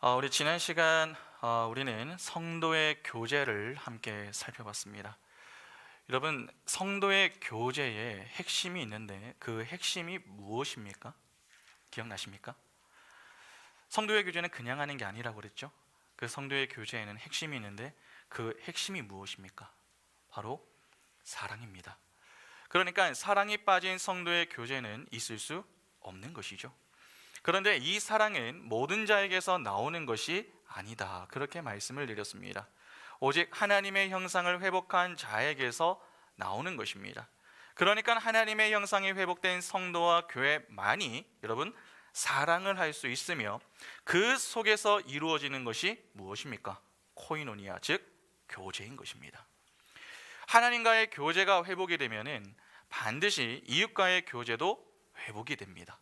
우리 지난 시간 우리는 성도의 교제를 함께 살펴봤습니다. 여러분, 성도의 교제에 핵심이 있는데 그 핵심이 무엇입니까? 기억나십니까? 성도의 교제는 그냥 하는 게 아니라고 그랬죠? 그 성도의 교제에는 핵심이 있는데 그 핵심이 무엇입니까? 바로 사랑입니다. 그러니까 사랑이 빠진 성도의 교제는 있을 수 없는 것이죠. 그런데 이 사랑은 모든 자에게서 나오는 것이 아니다, 그렇게 말씀을 드렸습니다. 오직 하나님의 형상을 회복한 자에게서 나오는 것입니다. 그러니까 하나님의 형상이 회복된 성도와 교회만이 여러분 사랑을 할 수 있으며 그 속에서 이루어지는 것이 무엇입니까? 코이노니아, 즉 교제인 것입니다. 하나님과의 교제가 회복이 되면은 반드시 이웃과의 교제도 회복이 됩니다.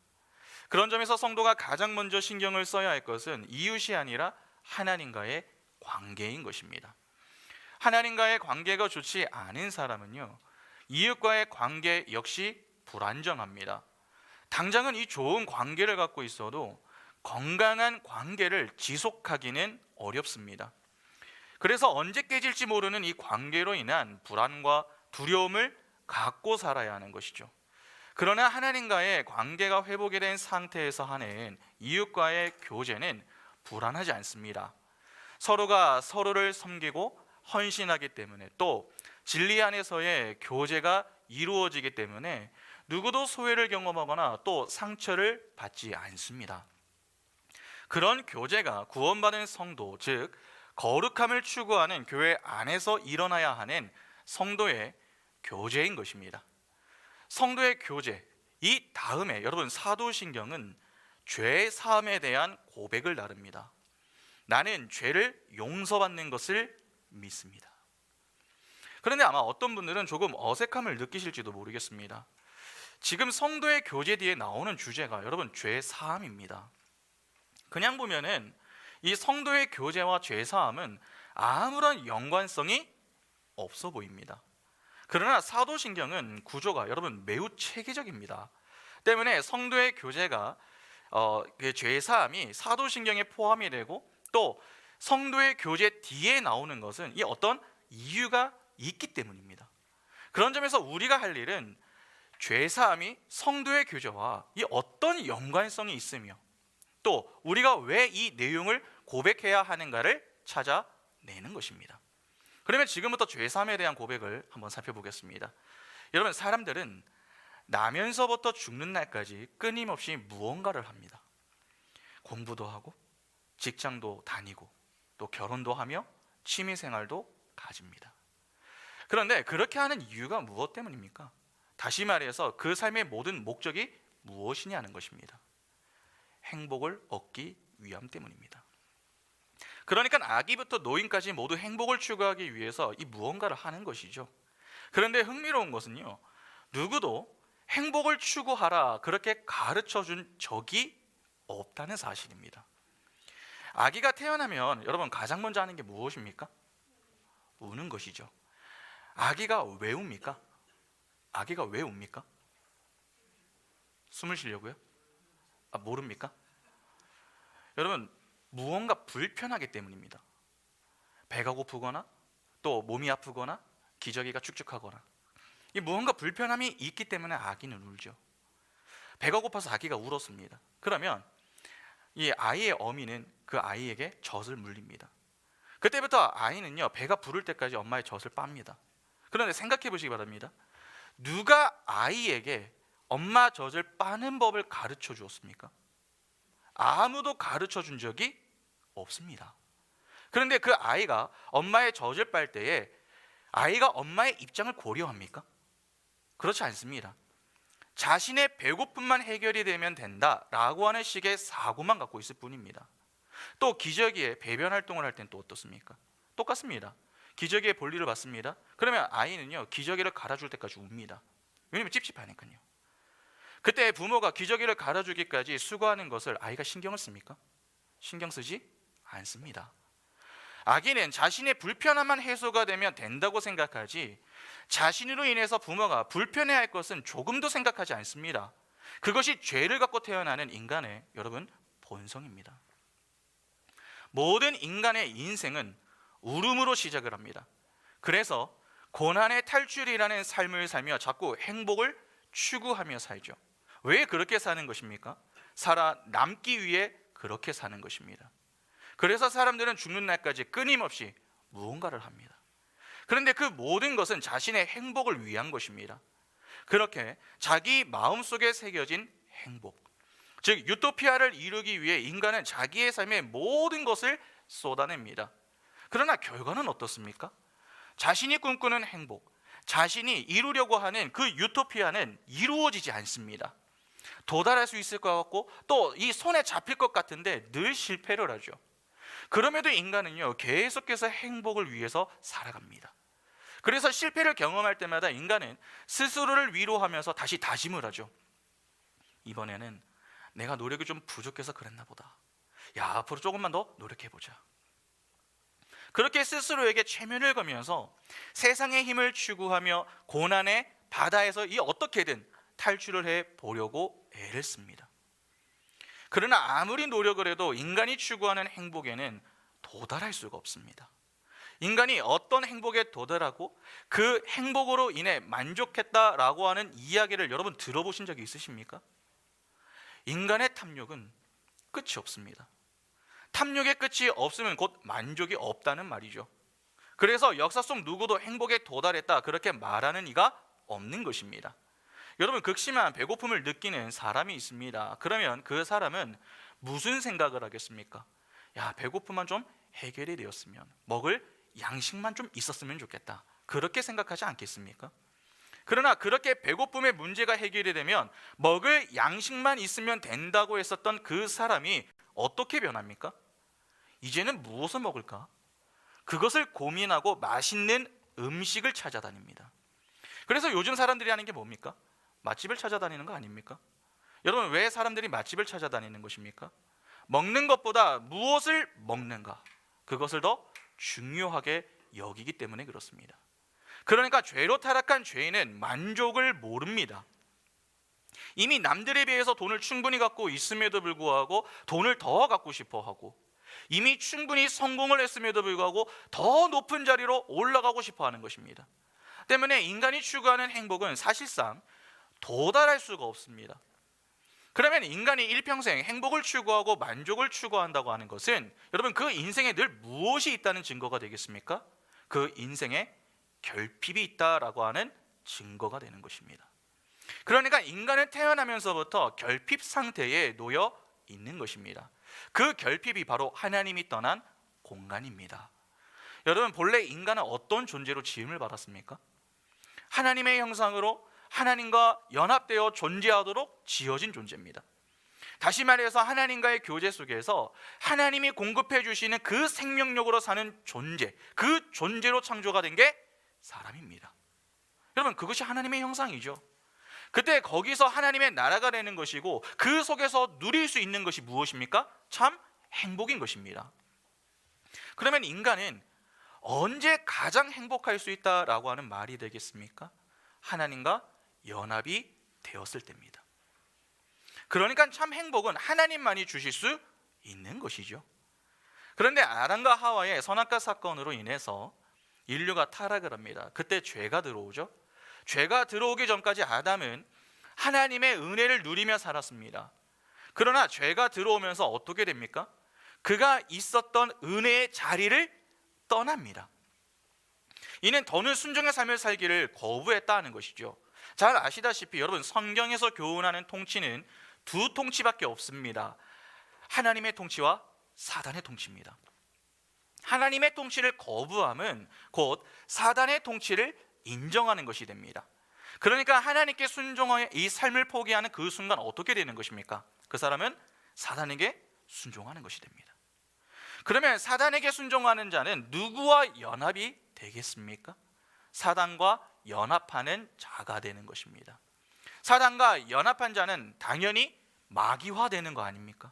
그런 점에서 성도가 가장 먼저 신경을 써야 할 것은 이웃이 아니라 하나님과의 관계인 것입니다. 하나님과의 관계가 좋지 않은 사람은요, 이웃과의 관계 역시 불안정합니다. 당장은 이 좋은 관계를 갖고 있어도 건강한 관계를 지속하기는 어렵습니다. 그래서 언제 깨질지 모르는 이 관계로 인한 불안과 두려움을 갖고 살아야 하는 것이죠. 그러나 하나님과의 관계가 회복이 된 상태에서 하는 이웃과의 교제는 불안하지 않습니다. 서로가 서로를 섬기고 헌신하기 때문에, 또 진리 안에서의 교제가 이루어지기 때문에 누구도 소외를 경험하거나 또 상처를 받지 않습니다. 그런 교제가 구원받은 성도, 즉 거룩함을 추구하는 교회 안에서 일어나야 하는 성도의 교제인 것입니다. 성도의 교제, 이 다음에 여러분 사도신경은 죄 사함에 대한 고백을 나눕니다. 나는 죄를 용서받는 것을 믿습니다. 그런데 아마 어떤 분들은 조금 어색함을 느끼실지도 모르겠습니다. 지금 성도의 교제 뒤에 나오는 주제가 여러분 죄 사함입니다. 그냥 보면은 이 성도의 교제와 죄 사함은 아무런 연관성이 없어 보입니다. 그러나 사도신경은 구조가 여러분 매우 체계적입니다. 때문에 성도의 교제가 그 죄사함이 사도신경에 포함이 되고, 또 성도의 교제 뒤에 나오는 것은 이 어떤 이유가 있기 때문입니다. 그런 점에서 우리가 할 일은 죄사함이 성도의 교제와 이 어떤 연관성이 있으며, 또 우리가 왜 이 내용을 고백해야 하는가를 찾아내는 것입니다. 그러면 지금부터 죄사함에 대한 고백을 한번 살펴보겠습니다. 여러분, 사람들은 나면서부터 죽는 날까지 끊임없이 무언가를 합니다. 공부도 하고 직장도 다니고 또 결혼도 하며 취미생활도 가집니다. 그런데 그렇게 하는 이유가 무엇 때문입니까? 다시 말해서 그 삶의 모든 목적이 무엇이냐는 것입니다. 행복을 얻기 위함 때문입니다. 그러니까 아기부터 노인까지 모두 행복을 추구하기 위해서 이 무언가를 하는 것이죠. 그런데 흥미로운 것은요, 누구도 행복을 추구하라 그렇게 가르쳐 준 적이 없다는 사실입니다. 아기가 태어나면 여러분 가장 먼저 하는 게 무엇입니까? 우는 것이죠. 아기가 왜 웁니까? 아기가 왜 웁니까? 숨을 쉬려고요? 모릅니까? 여러분, 무언가 불편하기 때문입니다. 배가 고프거나 또 몸이 아프거나 기저귀가 축축하거나 이 무언가 불편함이 있기 때문에 아기는 울죠. 배가 고파서 아기가 울었습니다. 그러면 이 아이의 어미는 그 아이에게 젖을 물립니다. 그때부터 아이는요, 배가 부를 때까지 엄마의 젖을 빱니다. 그런데 생각해 보시기 바랍니다. 누가 아이에게 엄마 젖을 빠는 법을 가르쳐 주었습니까? 아무도 가르쳐 준 적이 없습니다. 그런데 그 아이가 엄마의 젖을 빨 때에 아이가 엄마의 입장을 고려합니까? 그렇지 않습니다. 자신의 배고픔만 해결이 되면 된다라고 하는 식의 사고만 갖고 있을 뿐입니다. 또 기저귀에 배변 활동을 할 땐 또 어떻습니까? 똑같습니다. 기저귀에 볼일을 받습니다. 그러면 아이는요, 기저귀를 갈아줄 때까지 웁니다. 왜냐면 찝찝하니까요. 그때 부모가 기저귀를 갈아주기까지 수고하는 것을 아이가 신경을 씁니까? 신경 쓰지 않습니다. 아기는 자신의 불편함만 해소가 되면 된다고 생각하지, 자신으로 인해서 부모가 불편해할 것은 조금도 생각하지 않습니다. 그것이 죄를 갖고 태어나는 인간의 여러분 본성입니다. 모든 인간의 인생은 울음으로 시작을 합니다. 그래서 고난의 탈출이라는 삶을 살며 자꾸 행복을 추구하며 살죠. 왜 그렇게 사는 것입니까? 살아남기 위해 그렇게 사는 것입니다. 그래서 사람들은 죽는 날까지 끊임없이 무언가를 합니다. 그런데 그 모든 것은 자신의 행복을 위한 것입니다. 그렇게 자기 마음속에 새겨진 행복, 즉 유토피아를 이루기 위해 인간은 자기의 삶의 모든 것을 쏟아냅니다. 그러나 결과는 어떻습니까? 자신이 꿈꾸는 행복, 자신이 이루려고 하는 그 유토피아는 이루어지지 않습니다. 도달할 수 있을 것 같고 또 이 손에 잡힐 것 같은데 늘 실패를 하죠. 그럼에도 인간은요, 계속해서 행복을 위해서 살아갑니다. 그래서 실패를 경험할 때마다 인간은 스스로를 위로하면서 다시 다짐을 하죠. 이번에는 내가 노력이 좀 부족해서 그랬나 보다. 야, 앞으로 조금만 더 노력해보자. 그렇게 스스로에게 최면을 거면서 세상의 힘을 추구하며 고난의 바다에서 이 어떻게든 탈출을 해보려고 애를 씁니다. 그러나 아무리 노력을 해도 인간이 추구하는 행복에는 도달할 수가 없습니다. 인간이 어떤 행복에 도달하고 그 행복으로 인해 만족했다라고 하는 이야기를 여러분 들어보신 적이 있으십니까? 인간의 탐욕은 끝이 없습니다. 탐욕의 끝이 없으면 곧 만족이 없다는 말이죠. 그래서 역사 속 누구도 행복에 도달했다 그렇게 말하는 이가 없는 것입니다. 여러분, 극심한 배고픔을 느끼는 사람이 있습니다. 그러면 그 사람은 무슨 생각을 하겠습니까? 야, 배고픔만 좀 해결이 되었으면, 먹을 양식만 좀 있었으면 좋겠다, 그렇게 생각하지 않겠습니까? 그러나 그렇게 배고픔의 문제가 해결이 되면 먹을 양식만 있으면 된다고 했었던 그 사람이 어떻게 변합니까? 이제는 무엇을 먹을까? 그것을 고민하고 맛있는 음식을 찾아다닙니다. 그래서 요즘 사람들이 하는 게 뭡니까? 맛집을 찾아다니는 거 아닙니까? 여러분, 왜 사람들이 맛집을 찾아다니는 것입니까? 먹는 것보다 무엇을 먹는가, 그것을 더 중요하게 여기기 때문에 그렇습니다. 그러니까 죄로 타락한 죄인은 만족을 모릅니다. 이미 남들에 비해서 돈을 충분히 갖고 있음에도 불구하고 돈을 더 갖고 싶어 하고, 이미 충분히 성공을 했음에도 불구하고 더 높은 자리로 올라가고 싶어 하는 것입니다. 때문에 인간이 추구하는 행복은 사실상 도달할 수가 없습니다. 그러면 인간이 일평생 행복을 추구하고 만족을 추구한다고 하는 것은 여러분, 그 인생에 늘 무엇이 있다는 증거가 되겠습니까? 그 인생에 결핍이 있다라고 하는 증거가 되는 것입니다. 그러니까 인간은 태어나면서부터 결핍 상태에 놓여 있는 것입니다. 그 결핍이 바로 하나님이 떠난 공간입니다. 여러분, 본래 인간은 어떤 존재로 지음을 받았습니까? 하나님의 형상으로 하나님과 연합되어 존재하도록 지어진 존재입니다. 다시 말해서 하나님과의 교제 속에서 하나님이 공급해 주시는 그 생명력으로 사는 존재, 그 존재로 창조가 된 게 사람입니다. 여러분, 그것이 하나님의 형상이죠. 그때 거기서 하나님의 나라가 되는 것이고 그 속에서 누릴 수 있는 것이 무엇입니까? 참 행복인 것입니다. 그러면 인간은 언제 가장 행복할 수 있다라고 하는 말이 되겠습니까? 하나님과 연합이 되었을 때입니다. 그러니까 참 행복은 하나님만이 주실 수 있는 것이죠. 그런데 아담과 하와의 선악과 사건으로 인해서 인류가 타락을 합니다. 그때 죄가 들어오죠. 죄가 들어오기 전까지 아담은 하나님의 은혜를 누리며 살았습니다. 그러나 죄가 들어오면서 어떻게 됩니까? 그가 있었던 은혜의 자리를 떠납니다. 이는 더는 순종의 삶을 살기를 거부했다는 것이죠. 잘 아시다시피 여러분, 성경에서 교훈하는 통치는 두 통치밖에 없습니다. 하나님의 통치와 사단의 통치입니다. 하나님의 통치를 거부함은 곧 사단의 통치를 인정하는 것이 됩니다. 그러니까 하나님께 순종하여 이 삶을 포기하는 그 순간 어떻게 되는 것입니까? 그 사람은 사단에게 순종하는 것이 됩니다. 그러면 사단에게 순종하는 자는 누구와 연합이 되겠습니까? 사단과 연합하는 자가 되는 것입니다. 사단과 연합한 자는 당연히 마귀화되는 거 아닙니까?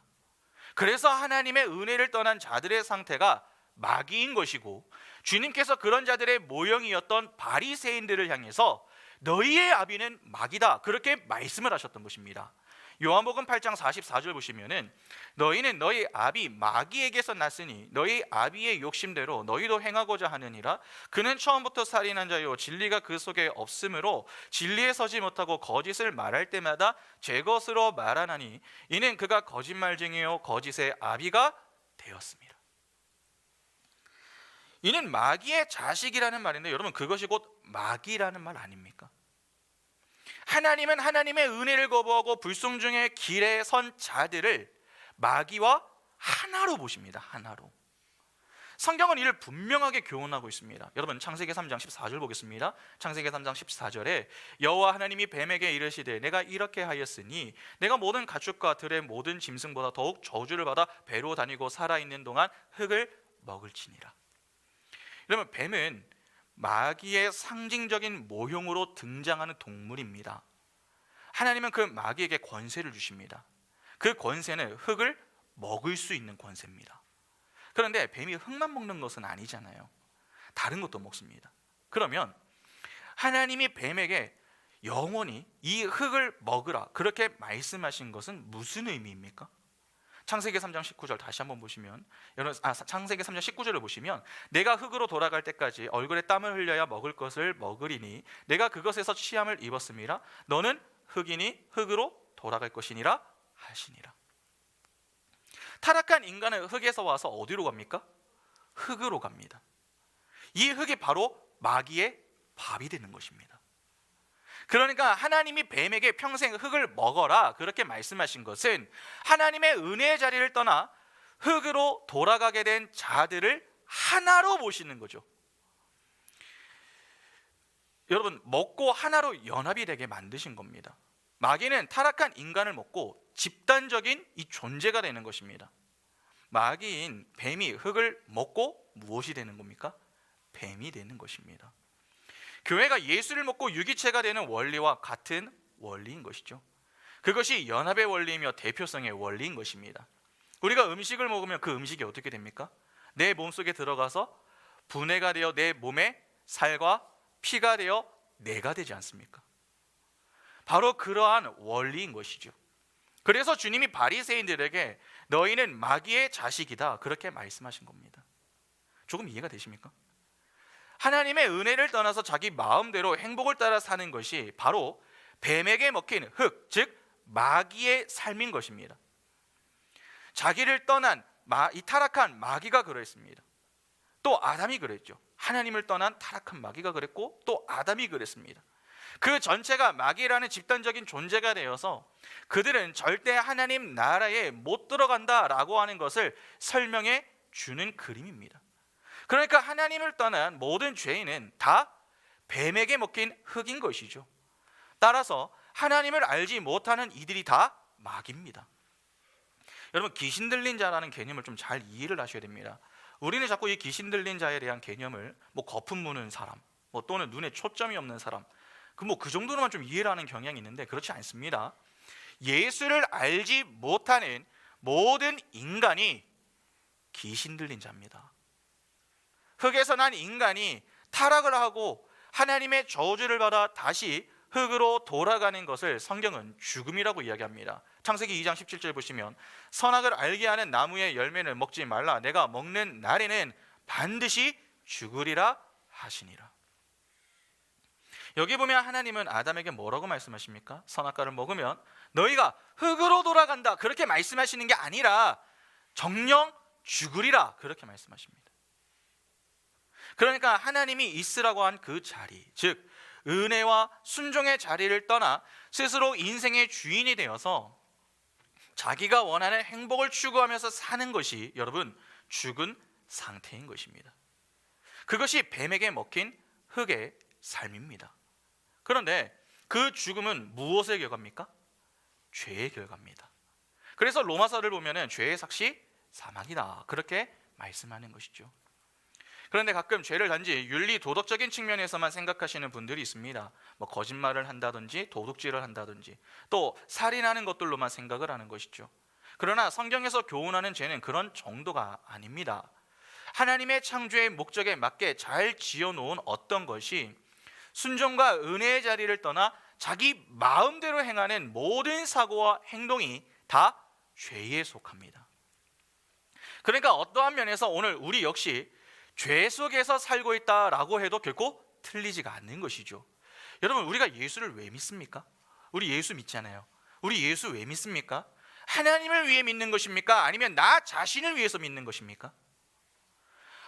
그래서 하나님의 은혜를 떠난 자들의 상태가 마귀인 것이고, 주님께서 그런 자들의 모형이었던 바리새인들을 향해서 너희의 아비는 마귀다, 그렇게 말씀을 하셨던 것입니다. 요한복음 8장 44절 보시면은 너희는 너희 아비 마귀에게서 났으니 너희 아비의 욕심대로 너희도 행하고자 하느니라. 그는 처음부터 살인한 자요 진리가 그 속에 없으므로 진리에 서지 못하고 거짓을 말할 때마다 제 것으로 말하나니 이는 그가 거짓말쟁이요 거짓의 아비가 되었습니다. 이는 마귀의 자식이라는 말인데 여러분, 그것이 곧 마귀라는 말 아닙니까? 하나님은 하나님의 은혜를 거부하고 불순종의 길에 선 자들을 마귀와 하나로 보십니다. 하나로. 성경은 이를 분명하게 교훈하고 있습니다. 여러분, 창세기 3장 14절 보겠습니다. 창세기 3장 14절에 여호와 하나님이 뱀에게 이르시되 내가 이렇게 하였으니 내가 모든 가축과 들의 모든 짐승보다 더욱 저주를 받아 배로 다니고 살아있는 동안 흙을 먹을지니라. 여러분, 뱀은 마귀의 상징적인 모형으로 등장하는 동물입니다. 하나님은 그 마귀에게 권세를 주십니다. 그 권세는 흙을 먹을 수 있는 권세입니다. 그런데 뱀이 흙만 먹는 것은 아니잖아요. 다른 것도 먹습니다. 그러면 하나님이 뱀에게 영원히 이 흙을 먹으라 그렇게 말씀하신 것은 무슨 의미입니까? 창세기 3장 19절 다시 한번 보시면, 창세기 3장 19절을 보시면 내가 흙으로 돌아갈 때까지 얼굴에 땀을 흘려야 먹을 것을 먹으리니 내가 그것에서 취함을 입었음이라. 너는 흙이니 흙으로 돌아갈 것이니라 하시니라. 타락한 인간은 흙에서 와서 어디로 갑니까? 흙으로 갑니다. 이 흙이 바로 마귀의 밥이 되는 것입니다. 그러니까 하나님이 뱀에게 평생 흙을 먹어라 그렇게 말씀하신 것은 하나님의 은혜의 자리를 떠나 흙으로 돌아가게 된 자들을 하나로 보시는 거죠. 여러분, 먹고 하나로 연합이 되게 만드신 겁니다. 마귀는 타락한 인간을 먹고 집단적인 이 존재가 되는 것입니다. 마귀인 뱀이 흙을 먹고 무엇이 되는 겁니까? 뱀이 되는 것입니다. 교회가 예수를 먹고 유기체가 되는 원리와 같은 원리인 것이죠. 그것이 연합의 원리이며 대표성의 원리인 것입니다. 우리가 음식을 먹으면 그 음식이 어떻게 됩니까? 내 몸속에 들어가서 분해가 되어 내 몸에 살과 피가 되어 내가 되지 않습니까? 바로 그러한 원리인 것이죠. 그래서 주님이 바리새인들에게 너희는 마귀의 자식이다 그렇게 말씀하신 겁니다. 조금 이해가 되십니까? 하나님의 은혜를 떠나서 자기 마음대로 행복을 따라 사는 것이 바로 뱀에게 먹힌 흙, 즉 마귀의 삶인 것입니다. 자기를 떠난 이 타락한 마귀가 그랬습니다. 또 아담이 그랬죠. 하나님을 떠난 타락한 마귀가 그랬고 또 아담이 그랬습니다. 그 전체가 마귀라는 집단적인 존재가 되어서 그들은 절대 하나님 나라에 못 들어간다라고 하는 것을 설명해 주는 그림입니다. 그러니까 하나님을 떠난 모든 죄인은 다 뱀에게 먹힌 흙인 것이죠. 따라서 하나님을 알지 못하는 이들이 다 마귀입니다. 여러분, 귀신 들린 자라는 개념을 좀 잘 이해를 하셔야 됩니다. 우리는 자꾸 이 귀신 들린 자에 대한 개념을 거품 무는 사람, 또는 눈에 초점이 없는 사람, 그 정도로만 좀 이해를 하는 경향이 있는데 그렇지 않습니다. 예수를 알지 못하는 모든 인간이 귀신 들린 자입니다. 흙에서 난 인간이 타락을 하고 하나님의 저주를 받아 다시 흙으로 돌아가는 것을 성경은 죽음이라고 이야기합니다. 창세기 2장 17절 보시면 선악을 알게 하는 나무의 열매는 먹지 말라 내가 먹는 날에는 반드시 죽으리라 하시니라. 여기 보면 하나님은 아담에게 뭐라고 말씀하십니까? 선악과를 먹으면 너희가 흙으로 돌아간다 그렇게 말씀하시는 게 아니라 정녕 죽으리라 그렇게 말씀하십니다. 그러니까 하나님이 있으라고 한 그 자리, 즉 은혜와 순종의 자리를 떠나 스스로 인생의 주인이 되어서 자기가 원하는 행복을 추구하면서 사는 것이 여러분 죽은 상태인 것입니다. 그것이 뱀에게 먹힌 흙의 삶입니다. 그런데 그 죽음은 무엇의 결과입니까? 죄의 결과입니다. 그래서 로마서를 보면은 죄의 삭시 사망이다 그렇게 말씀하는 것이죠. 그런데 가끔 죄를 단지 윤리 도덕적인 측면에서만 생각하시는 분들이 있습니다. 거짓말을 한다든지 도둑질을 한다든지 또 살인하는 것들로만 생각을 하는 것이죠. 그러나 성경에서 교훈하는 죄는 그런 정도가 아닙니다. 하나님의 창조의 목적에 맞게 잘 지어놓은 어떤 것이 순종과 은혜의 자리를 떠나 자기 마음대로 행하는 모든 사고와 행동이 다 죄에 속합니다. 그러니까 어떠한 면에서 오늘 우리 역시 죄 속에서 살고 있다라고 해도 결코 틀리지가 않는 것이죠. 여러분, 우리가 예수를 왜 믿습니까? 우리 예수 믿잖아요. 우리 예수 왜 믿습니까? 하나님을 위해 믿는 것입니까? 아니면 나 자신을 위해서 믿는 것입니까?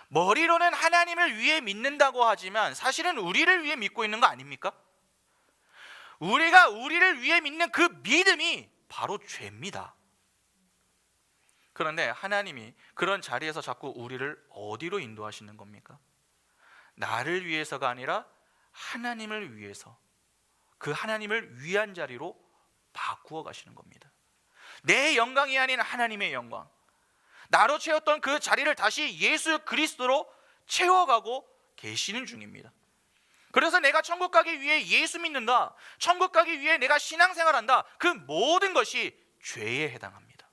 머리로는 하나님을 위해 믿는다고 하지만 사실은 우리를 위해 믿고 있는 거 아닙니까? 우리가 우리를 위해 믿는 그 믿음이 바로 죄입니다. 그런데 하나님이 그런 자리에서 자꾸 우리를 어디로 인도하시는 겁니까? 나를 위해서가 아니라 하나님을 위해서, 그 하나님을 위한 자리로 바꾸어 가시는 겁니다. 내 영광이 아닌 하나님의 영광, 나로 채웠던 그 자리를 다시 예수 그리스도로 채워가고 계시는 중입니다. 그래서 내가 천국 가기 위해 예수 믿는다, 천국 가기 위해 내가 신앙생활한다, 그 모든 것이 죄에 해당합니다.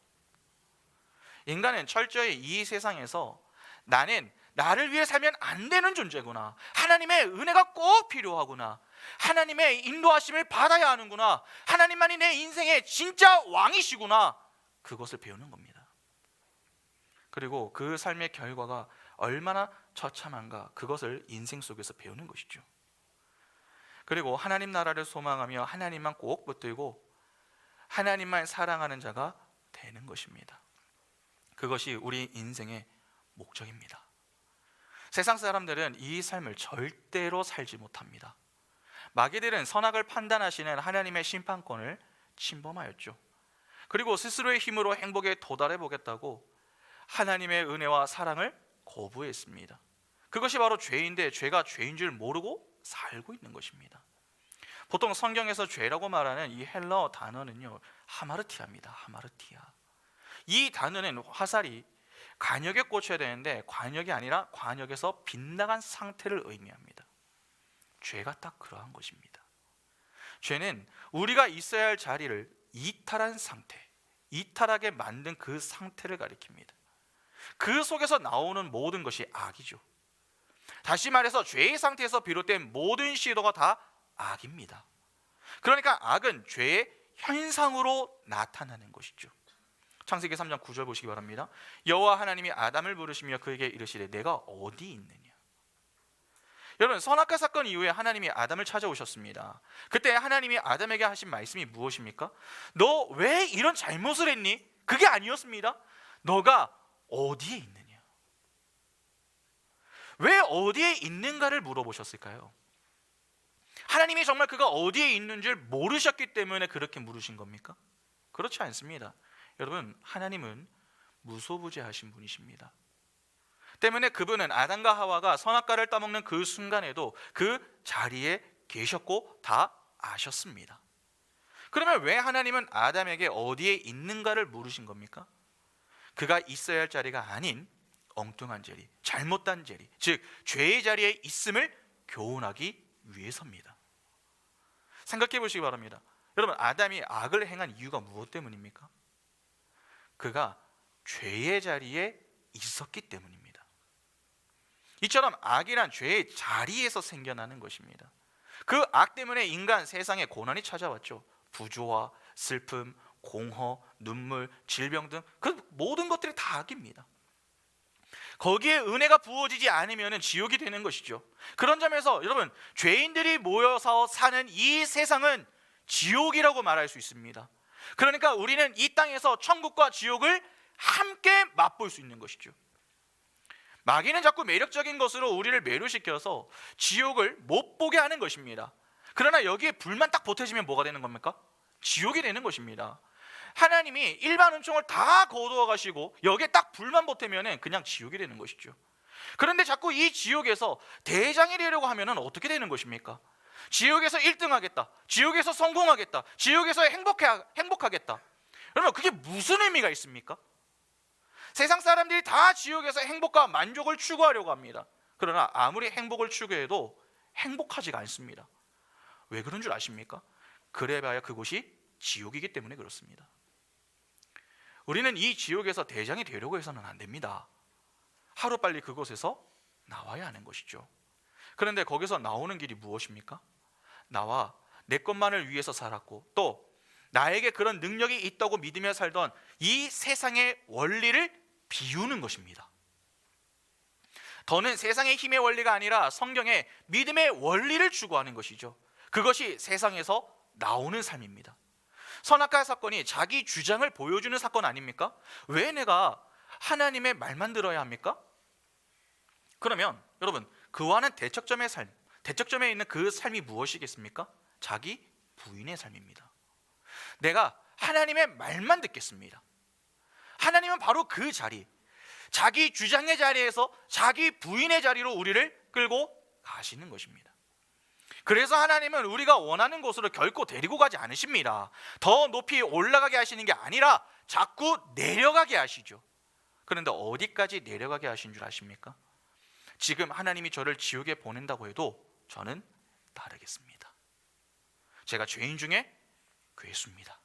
인간은 철저히 이 세상에서 나는 나를 위해 살면 안 되는 존재구나, 하나님의 은혜가 꼭 필요하구나, 하나님의 인도하심을 받아야 하는구나, 하나님만이 내 인생의 진짜 왕이시구나, 그것을 배우는 겁니다. 그리고 그 삶의 결과가 얼마나 처참한가, 그것을 인생 속에서 배우는 것이죠. 그리고 하나님 나라를 소망하며 하나님만 꼭 붙들고 하나님만 사랑하는 자가 되는 것입니다. 그것이 우리 인생의 목적입니다. 세상 사람들은 이 삶을 절대로 살지 못합니다. 마귀들은 선악을 판단하시는 하나님의 심판권을 침범하였죠. 그리고 스스로의 힘으로 행복에 도달해 보겠다고 하나님의 은혜와 사랑을 거부했습니다. 그것이 바로 죄인데 죄가 죄인 줄 모르고 살고 있는 것입니다. 보통 성경에서 죄라고 말하는 이 헬라어 단어는요, 하마르티아입니다. 하마르티아. 이 단어는 화살이 관역에 꽂혀야 되는데 관역이 아니라 관역에서 빗나간 상태를 의미합니다. 죄가 딱 그러한 것입니다. 죄는 우리가 있어야 할 자리를 이탈한 상태, 이탈하게 만든 그 상태를 가리킵니다. 그 속에서 나오는 모든 것이 악이죠. 다시 말해서 죄의 상태에서 비롯된 모든 시도가 다 악입니다. 그러니까 악은 죄의 현상으로 나타나는 것이죠. 창세기 3장 9절 보시기 바랍니다. 여호와 하나님이 아담을 부르시며 그에게 이르시되 내가 어디 있느냐. 여러분, 선악과 사건 이후에 하나님이 아담을 찾아오셨습니다. 그때 하나님이 아담에게 하신 말씀이 무엇입니까? 너 왜 이런 잘못을 했니? 그게 아니었습니다. 너가 어디에 있느냐. 왜 어디에 있는가를 물어보셨을까요? 하나님이 정말 그가 어디에 있는 줄 모르셨기 때문에 그렇게 물으신 겁니까? 그렇지 않습니다. 여러분, 하나님은 무소부재하신 분이십니다. 때문에 그분은 아담과 하와가 선악과를 따먹는 그 순간에도 그 자리에 계셨고 다 아셨습니다. 그러면 왜 하나님은 아담에게 어디에 있는가를 물으신 겁니까? 그가 있어야 할 자리가 아닌 엉뚱한 자리, 잘못된 자리, 즉 죄의 자리에 있음을 교훈하기 위해서입니다. 생각해 보시기 바랍니다. 여러분, 아담이 악을 행한 이유가 무엇 때문입니까? 그가 죄의 자리에 있었기 때문입니다. 이처럼 악이란 죄의 자리에서 생겨나는 것입니다. 그 악 때문에 인간 세상에 고난이 찾아왔죠. 부조화, 슬픔, 공허, 눈물, 질병 등 그 모든 것들이 다 악입니다. 거기에 은혜가 부어지지 않으면 지옥이 되는 것이죠. 그런 점에서 여러분, 죄인들이 모여서 사는 이 세상은 지옥이라고 말할 수 있습니다. 그러니까 우리는 이 땅에서 천국과 지옥을 함께 맛볼 수 있는 것이죠. 마귀는 자꾸 매력적인 것으로 우리를 매료시켜서 지옥을 못 보게 하는 것입니다. 그러나 여기에 불만 딱 보태지면 뭐가 되는 겁니까? 지옥이 되는 것입니다. 하나님이 일반 은총을 다 거두어 가시고 여기에 딱 불만 보태면 그냥 지옥이 되는 것이죠. 그런데 자꾸 이 지옥에서 대장이 되려고 하면 어떻게 되는 것입니까? 지옥에서 1등 하겠다, 지옥에서 성공하겠다, 지옥에서 행복하겠다. 여러분, 그게 무슨 의미가 있습니까? 세상 사람들이 다 지옥에서 행복과 만족을 추구하려고 합니다. 그러나 아무리 행복을 추구해도 행복하지가 않습니다. 왜 그런 줄 아십니까? 그래봐야 그곳이 지옥이기 때문에 그렇습니다. 우리는 이 지옥에서 대장이 되려고 해서는 안 됩니다. 하루빨리 그곳에서 나와야 하는 것이죠. 그런데 거기서 나오는 길이 무엇입니까? 나와 내 것만을 위해서 살았고 또 나에게 그런 능력이 있다고 믿으며 살던 이 세상의 원리를 비우는 것입니다. 더는 세상의 힘의 원리가 아니라 성경의 믿음의 원리를 추구하는 것이죠. 그것이 세상에서 나오는 삶입니다. 선악과 사건이 자기 주장을 보여주는 사건 아닙니까? 왜 내가 하나님의 말만 들어야 합니까? 그러면 여러분, 그와는 대척점의 삶, 대척점에 있는 그 삶이 무엇이겠습니까? 자기 부인의 삶입니다. 내가 하나님의 말만 듣겠습니다. 하나님은 바로 그 자리, 자기 주장의 자리에서 자기 부인의 자리로 우리를 끌고 가시는 것입니다. 그래서 하나님은 우리가 원하는 곳으로 결코 데리고 가지 않으십니다. 더 높이 올라가게 하시는 게 아니라 자꾸 내려가게 하시죠. 그런데 어디까지 내려가게 하신 줄 아십니까? 지금 하나님이 저를 지옥에 보낸다고 해도 저는 따르겠습니다. 제가 죄인 중에 괴수입니다.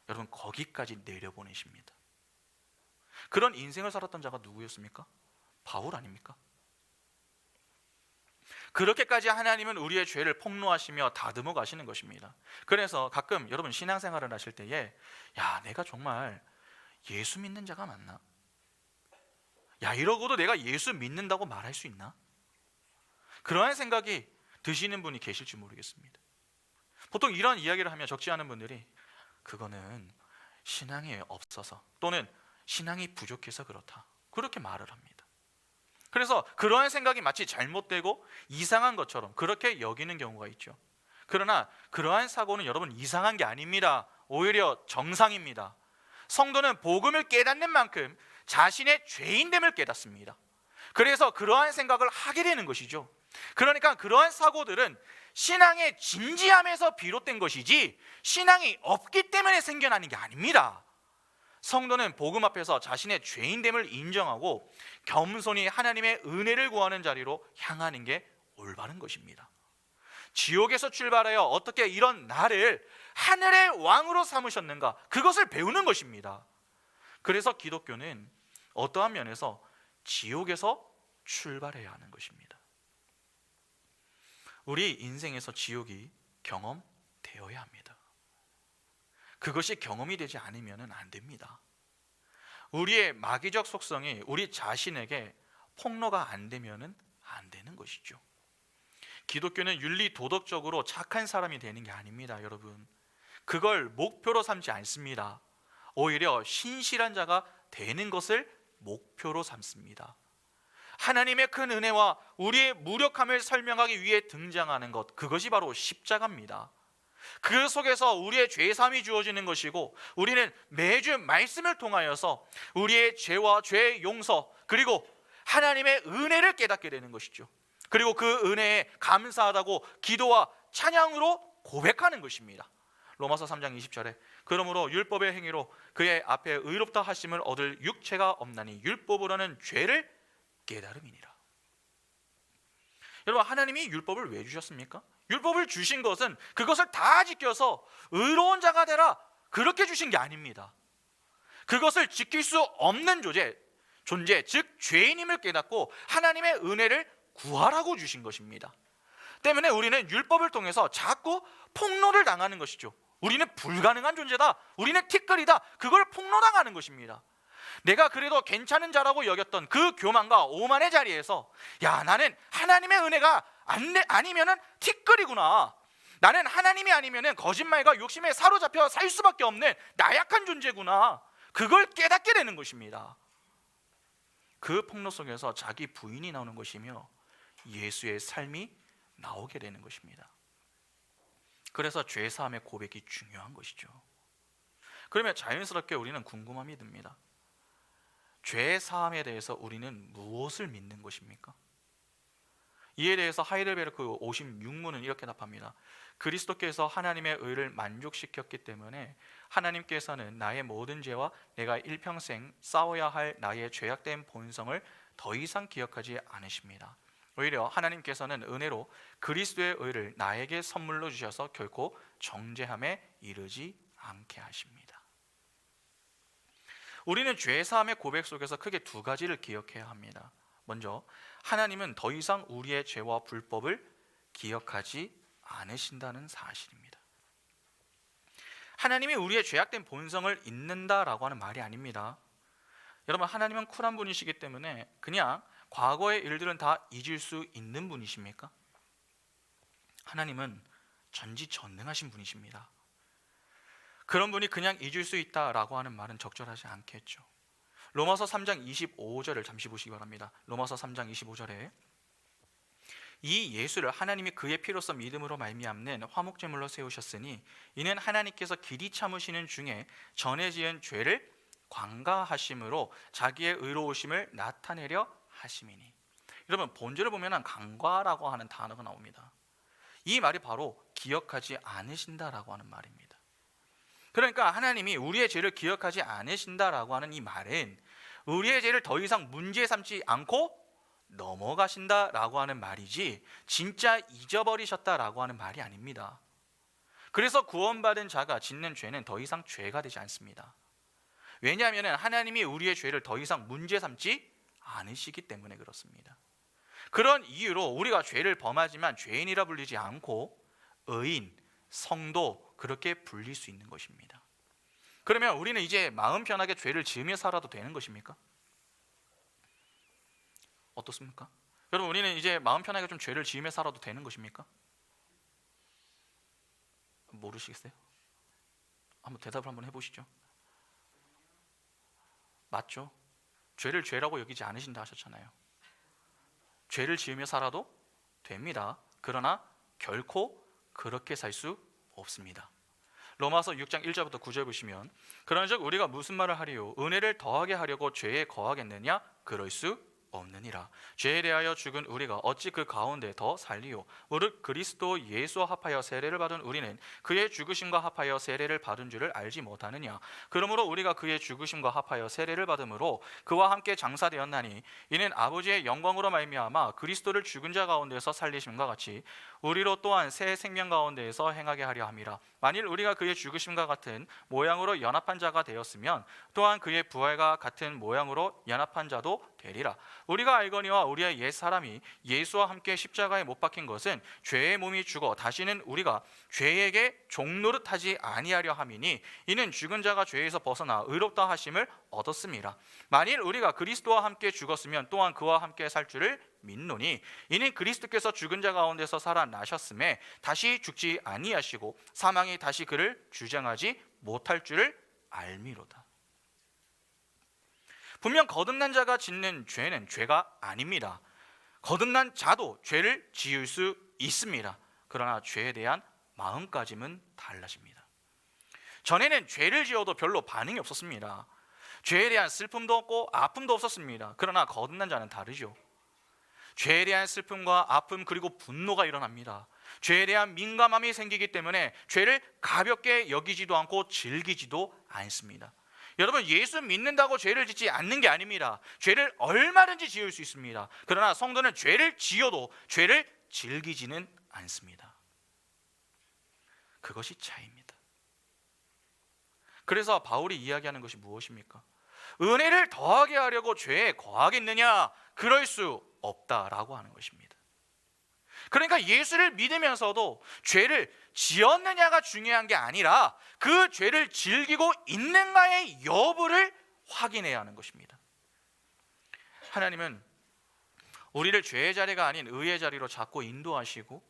여러분, 거기까지 내려보내십니다. 그런 인생을 살았던 자가 누구였습니까? 바울 아닙니까? 그렇게까지 하나님은 우리의 죄를 폭로하시며 다듬어 가시는 것입니다. 그래서 가끔 여러분 신앙생활을 하실 때에 내가 정말 예수 믿는 자가 맞나? 이러고도 내가 예수 믿는다고 말할 수 있나? 그러한 생각이 드시는 분이 계실지 모르겠습니다. 보통 이런 이야기를 하며 적지 않은 분들이 그거는 신앙이 없어서 또는 신앙이 부족해서 그렇다, 그렇게 말을 합니다. 그래서 그러한 생각이 마치 잘못되고 이상한 것처럼 그렇게 여기는 경우가 있죠. 그러나 그러한 사고는 여러분 이상한 게 아닙니다. 오히려 정상입니다. 성도는 복음을 깨닫는 만큼 자신의 죄인됨을 깨닫습니다. 그래서 그러한 생각을 하게 되는 것이죠. 그러니까 그러한 사고들은 신앙의 진지함에서 비롯된 것이지 신앙이 없기 때문에 생겨나는 게 아닙니다. 성도는 복음 앞에서 자신의 죄인됨을 인정하고 겸손히 하나님의 은혜를 구하는 자리로 향하는 게 올바른 것입니다. 지옥에서 출발하여 어떻게 이런 나를 하늘의 왕으로 삼으셨는가, 그것을 배우는 것입니다. 그래서 기독교는 어떠한 면에서 지옥에서 출발해야 하는 것입니다. 우리 인생에서 지옥이 경험되어야 합니다. 그것이 경험이 되지 않으면 안 됩니다. 우리의 마귀적 속성이 우리 자신에게 폭로가 안 되면 안 되는 것이죠. 기독교는 윤리 도덕적으로 착한 사람이 되는 게 아닙니다, 여러분. 그걸 목표로 삼지 않습니다. 오히려 신실한 자가 되는 것을 목표로 삼습니다. 하나님의 큰 은혜와 우리의 무력함을 설명하기 위해 등장하는 것, 그것이 바로 십자가입니다. 그 속에서 우리의 죄사함이 주어지는 것이고 우리는 매주 말씀을 통하여서 우리의 죄와 죄의 용서 그리고 하나님의 은혜를 깨닫게 되는 것이죠. 그리고 그 은혜에 감사하다고 기도와 찬양으로 고백하는 것입니다. 로마서 3장 20절에 그러므로 율법의 행위로 그의 앞에 의롭다 하심을 얻을 육체가 없나니 율법으로는 죄를 깨달음이니라. 여러분, 하나님이 율법을 왜 주셨습니까? 율법을 주신 것은 그것을 다 지켜서 의로운 자가 되라, 그렇게 주신 게 아닙니다. 그것을 지킬 수 없는 존재, 즉 죄인임을 깨닫고 하나님의 은혜를 구하라고 주신 것입니다. 때문에 우리는 율법을 통해서 자꾸 폭로를 당하는 것이죠. 우리는 불가능한 존재다, 우리는 티끌이다, 그걸 폭로당하는 것입니다. 내가 그래도 괜찮은 자라고 여겼던 그 교만과 오만의 자리에서 나는 하나님의 은혜가 아니면은 티끌이구나, 나는 하나님이 아니면은 거짓말과 욕심에 사로잡혀 살 수밖에 없는 나약한 존재구나, 그걸 깨닫게 되는 것입니다. 그 폭로 속에서 자기 부인이 나오는 것이며 예수의 삶이 나오게 되는 것입니다. 그래서 죄사함의 고백이 중요한 것이죠. 그러면 자연스럽게 우리는 궁금함이 듭니다. 죄사함에 대해서 우리는 무엇을 믿는 것입니까? 이에 대해서 하이델베르크 56문은 이렇게 답합니다. 그리스도께서 하나님의 의를 만족시켰기 때문에 하나님께서는 나의 모든 죄와 내가 일평생 싸워야 할 나의 죄악된 본성을 더 이상 기억하지 않으십니다. 오히려 하나님께서는 은혜로 그리스도의 의를 나에게 선물로 주셔서 결코 정죄함에 이르지 않게 하십니다. 우리는 죄사함의 고백 속에서 크게 두 가지를 기억해야 합니다. 먼저, 하나님은 더 이상 우리의 죄와 불법을 기억하지 않으신다는 사실입니다. 하나님이 우리의 죄악된 본성을 잊는다라고 하는 말이 아닙니다. 여러분, 하나님은 쿨한 분이시기 때문에 그냥 과거의 일들은 다 잊을 수 있는 분이십니까? 하나님은 전지전능하신 분이십니다. 그런 분이 그냥 잊을 수 있다라고 하는 말은 적절하지 않겠죠. 로마서 3장 25절을 잠시 보시기 바랍니다. 로마서 3장 25절에 이 예수를 하나님이 그의 피로써 믿음으로 말미암는 화목제물로 세우셨으니 이는 하나님께서 길이 참으시는 중에 전에 지은 죄를 관가하심으로 자기의 의로우심을 나타내려 하심이니. 여러분, 본절을 보면 간과라고 하는 단어가 나옵니다. 이 말이 바로 기억하지 않으신다라고 하는 말입니다. 그러니까 하나님이 우리의 죄를 기억하지 않으신다라고 하는 이 말은 우리의 죄를 더 이상 문제 삼지 않고 넘어가신다라고 하는 말이지 진짜 잊어버리셨다라고 하는 말이 아닙니다. 그래서 구원받은 자가 짓는 죄는 더 이상 죄가 되지 않습니다. 왜냐하면 하나님이 우리의 죄를 더 이상 문제 삼지 않으시기 때문에 그렇습니다. 그런 이유로 우리가 죄를 범하지만 죄인이라 불리지 않고 의인, 성도 그렇게 불릴 수 있는 것입니다. 그러면 우리는 이제 마음 편하게 죄를 지으며 살아도 되는 것입니까? 어떻습니까? 여러분, 우리는 이제 마음 편하게 좀 죄를 지으며 살아도 되는 것입니까? 모르시겠어요? 한번 대답을 한번 해보시죠. 맞죠? 죄를 죄라고 여기지 않으신다 하셨잖아요. 죄를 지으며 살아도 됩니다. 그러나 결코 그렇게 살 수 없습니다. 로마서 6장 1절부터 9절 보시면 그런즉 우리가 무슨 말을 하리요? 은혜를 더하게 하려고 죄에 거하겠느냐? 그럴 수 없느니라. 죄에 대하여 죽은 우리가 어찌 그 가운데 더 살리요? 무릇 그리스도 예수와 합하여 세례를 받은 우리는 그의 죽으심과 합하여 세례를 받은 줄을 알지 못하느냐? 그러므로 우리가 그의 죽으심과 합하여 세례를 받음으로 그와 함께 장사되었나니 이는 아버지의 영광으로 말미암아 그리스도를 죽은 자 가운데서 살리심과 같이 우리로 또한 새 생명 가운데에서 행하게 하려 함이라. 만일 우리가 그의 죽으심과 같은 모양으로 연합한 자가 되었으면 또한 그의 부활과 같은 모양으로 연합한 자도 되리라. 우리가 알거니와 우리의 옛 사람이 예수와 함께 십자가에 못 박힌 것은 죄의 몸이 죽어 다시는 우리가 죄에게 종노릇하지 아니하려 함이니 이는 죽은 자가 죄에서 벗어나 의롭다 하심을 얻었음이라. 만일 우리가 그리스도와 함께 죽었으면 또한 그와 함께 살 줄을 믿노니 이는 그리스도께서 죽은 자 가운데서 살아나셨음에 다시 죽지 아니하시고 사망이 다시 그를 주장하지 못할 줄을 알미로다. 분명 거듭난 자가 짓는 죄는 죄가 아닙니다. 거듭난 자도 죄를 지을 수 있습니다. 그러나 죄에 대한 마음가짐은 달라집니다. 전에는 죄를 지어도 별로 반응이 없었습니다. 죄에 대한 슬픔도 없고 아픔도 없었습니다. 그러나 거듭난 자는 다르죠. 죄에 대한 슬픔과 아픔 그리고 분노가 일어납니다. 죄에 대한 민감함이 생기기 때문에 죄를 가볍게 여기지도 않고 즐기지도 않습니다. 여러분, 예수 믿는다고 죄를 짓지 않는 게 아닙니다. 죄를 얼마든지 지을 수 있습니다. 그러나 성도는 죄를 지어도 죄를 즐기지는 않습니다. 그것이 차이입니다. 그래서 바울이 이야기하는 것이 무엇입니까? 은혜를 더하게 하려고 죄에 거하겠느냐? 그럴 수 없다라고 하는 것입니다. 그러니까 예수를 믿으면서도 죄를 지었느냐가 중요한 게 아니라 그 죄를 즐기고 있는가의 여부를 확인해야 하는 것입니다. 하나님은 우리를 죄의 자리가 아닌 의의 자리로 자꾸 인도하시고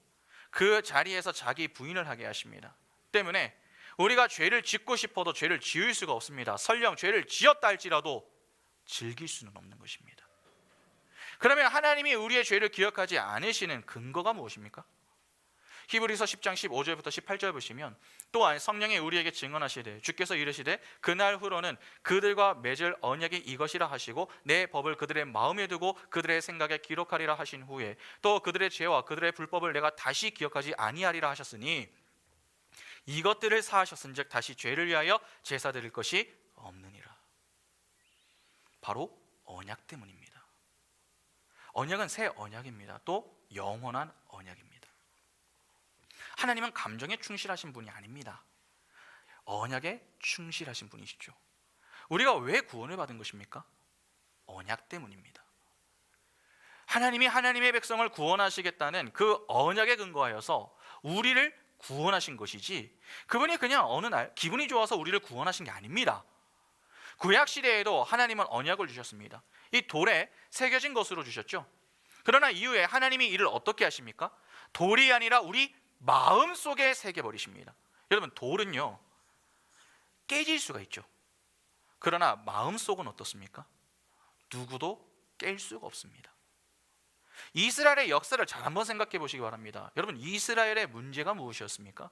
그 자리에서 자기 부인을 하게 하십니다. 때문에 우리가 죄를 짓고 싶어도 죄를 지을 수가 없습니다. 설령 죄를 지었다 할지라도 즐길 수는 없는 것입니다. 그러면 하나님이 우리의 죄를 기억하지 않으시는 근거가 무엇입니까? 히브리서 10장 15절부터 18절 보시면 또한 성령이 우리에게 증언하시되 주께서 이르시되 그날 후로는 그들과 맺을 언약이 이것이라 하시고 내 법을 그들의 마음에 두고 그들의 생각에 기록하리라 하신 후에 또 그들의 죄와 그들의 불법을 내가 다시 기억하지 아니하리라 하셨으니 이것들을 사하셨은즉 다시 죄를 위하여 제사 드릴 것이 없느니라. 바로 언약 때문입니다. 언약은 새 언약입니다. 또 영원한 언약입니다. 하나님은 감정에 충실하신 분이 아닙니다. 언약에 충실하신 분이시죠. 우리가 왜 구원을 받은 것입니까? 언약 때문입니다. 하나님이 하나님의 백성을 구원하시겠다는 그 언약에 근거하여서 우리를 구원하신 것이지, 그분이 그냥 어느 날 기분이 좋아서 우리를 구원하신 게 아닙니다. 구약 시대에도 하나님은 언약을 주셨습니다. 이 돌에 새겨진 것으로 주셨죠. 그러나 이후에 하나님이 이를 어떻게 하십니까? 돌이 아니라 우리 마음 속에 새겨버리십니다. 여러분, 돌은요 깨질 수가 있죠. 그러나 마음 속은 어떻습니까? 누구도 깰 수가 없습니다. 이스라엘의 역사를 잘 한번 생각해 보시기 바랍니다. 여러분, 이스라엘의 문제가 무엇이었습니까?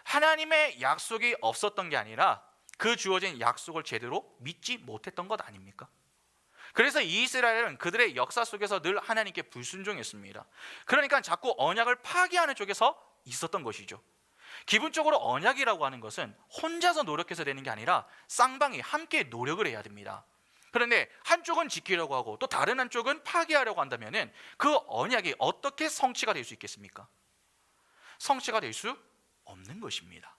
하나님의 약속이 없었던 게 아니라 그 주어진 약속을 제대로 믿지 못했던 것 아닙니까? 그래서 이스라엘은 그들의 역사 속에서 늘 하나님께 불순종했습니다. 그러니까 자꾸 언약을 파기하는 쪽에서 있었던 것이죠. 기본적으로 언약이라고 하는 것은 혼자서 노력해서 되는 게 아니라 쌍방이 함께 노력을 해야 됩니다. 그런데 한쪽은 지키려고 하고 또 다른 한쪽은 파기하려고 한다면 그 언약이 어떻게 성취가 될 수 있겠습니까? 성취가 될 수 없는 것입니다.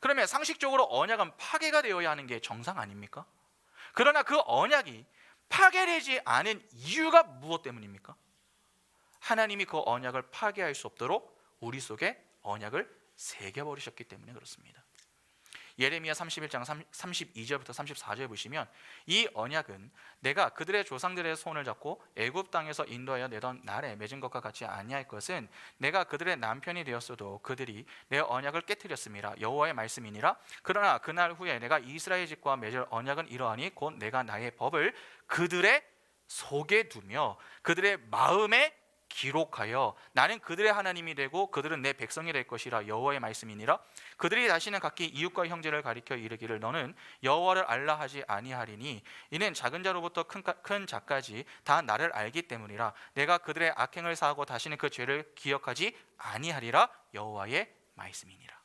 그러면 상식적으로 언약은 파괴가 되어야 하는 게 정상 아닙니까? 그러나 그 언약이 파괴되지 않은 이유가 무엇 때문입니까? 하나님이 그 언약을 파괴할 수 없도록 우리 속에 언약을 새겨버리셨기 때문에 그렇습니다. 예레미야 31장 32절부터 34절에 보시면 이 언약은 내가 그들의 조상들의 손을 잡고 애굽 땅에서 인도하여 내던 날에 맺은 것과 같이 아니할 것은 내가 그들의 남편이 되었어도 그들이 내 언약을 깨뜨렸음이라 여호와의 말씀이니라. 그러나 그날 후에 내가 이스라엘 집과 맺을 언약은 이러하니 곧 내가 나의 법을 그들의 속에 두며 그들의 마음에 기록하여 나는 그들의 하나님이 되고 그들은 내 백성이 될 것이라 여호와의 말씀이니라. 그들이 다시는 각기 이웃과 형제를 가리켜 이르기를 너는 여호와를 알라 하지 아니하리니 이는 작은 자로부터 큰 자까지 다 나를 알기 때문이라. 내가 그들의 악행을 사하고 다시는 그 죄를 기억하지 아니하리라 여호와의 말씀이니라.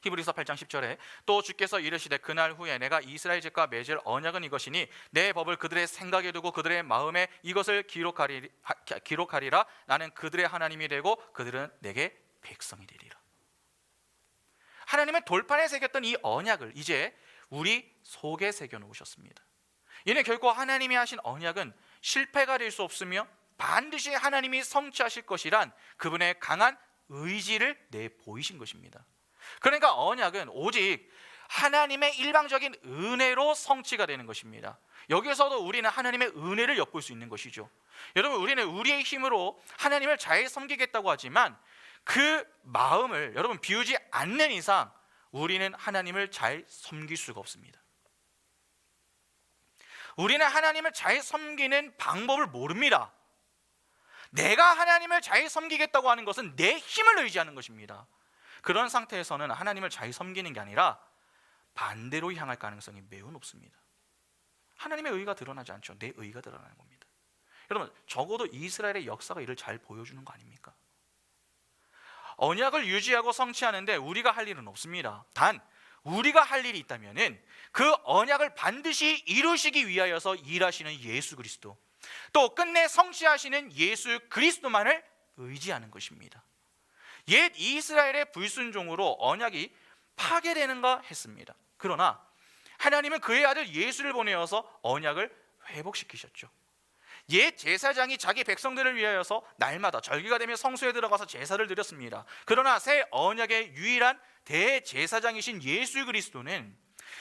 히브리서 8장 10절에 또 주께서 이르시되 그날 후에 내가 이스라엘 집과 맺을 언약은 이것이니 내 법을 그들의 생각에 두고 그들의 마음에 이것을 기록하리라. 나는 그들의 하나님이 되고 그들은 내게 백성이 되리라. 하나님은 돌판에 새겼던 이 언약을 이제 우리 속에 새겨 놓으셨습니다. 이는 결코 하나님이 하신 언약은 실패가 될 수 없으며 반드시 하나님이 성취하실 것이란 그분의 강한 의지를 내보이신 것입니다. 그러니까 언약은 오직 하나님의 일방적인 은혜로 성취가 되는 것입니다. 여기서도 우리는 하나님의 은혜를 엿볼 수 있는 것이죠. 여러분, 우리는 우리의 힘으로 하나님을 잘 섬기겠다고 하지만 그 마음을 여러분 비우지 않는 이상 우리는 하나님을 잘 섬길 수가 없습니다. 우리는 하나님을 잘 섬기는 방법을 모릅니다. 내가 하나님을 잘 섬기겠다고 하는 것은 내 힘을 의지하는 것입니다. 그런 상태에서는 하나님을 잘 섬기는 게 아니라 반대로 향할 가능성이 매우 높습니다. 하나님의 의가 드러나지 않죠. 내 의가 드러나는 겁니다. 여러분, 적어도 이스라엘의 역사가 이를 잘 보여주는 거 아닙니까? 언약을 유지하고 성취하는데 우리가 할 일은 없습니다. 단 우리가 할 일이 있다면 그 언약을 반드시 이루시기 위하여서 일하시는 예수 그리스도, 또 끝내 성취하시는 예수 그리스도만을 의지하는 것입니다. 옛 이스라엘의 불순종으로 언약이 파괴되는가 했습니다. 그러나 하나님은 그의 아들 예수를 보내어서 언약을 회복시키셨죠. 옛 제사장이 자기 백성들을 위하여서 날마다 절기가 되면 성소에 들어가서 제사를 드렸습니다. 그러나 새 언약의 유일한 대제사장이신 예수 그리스도는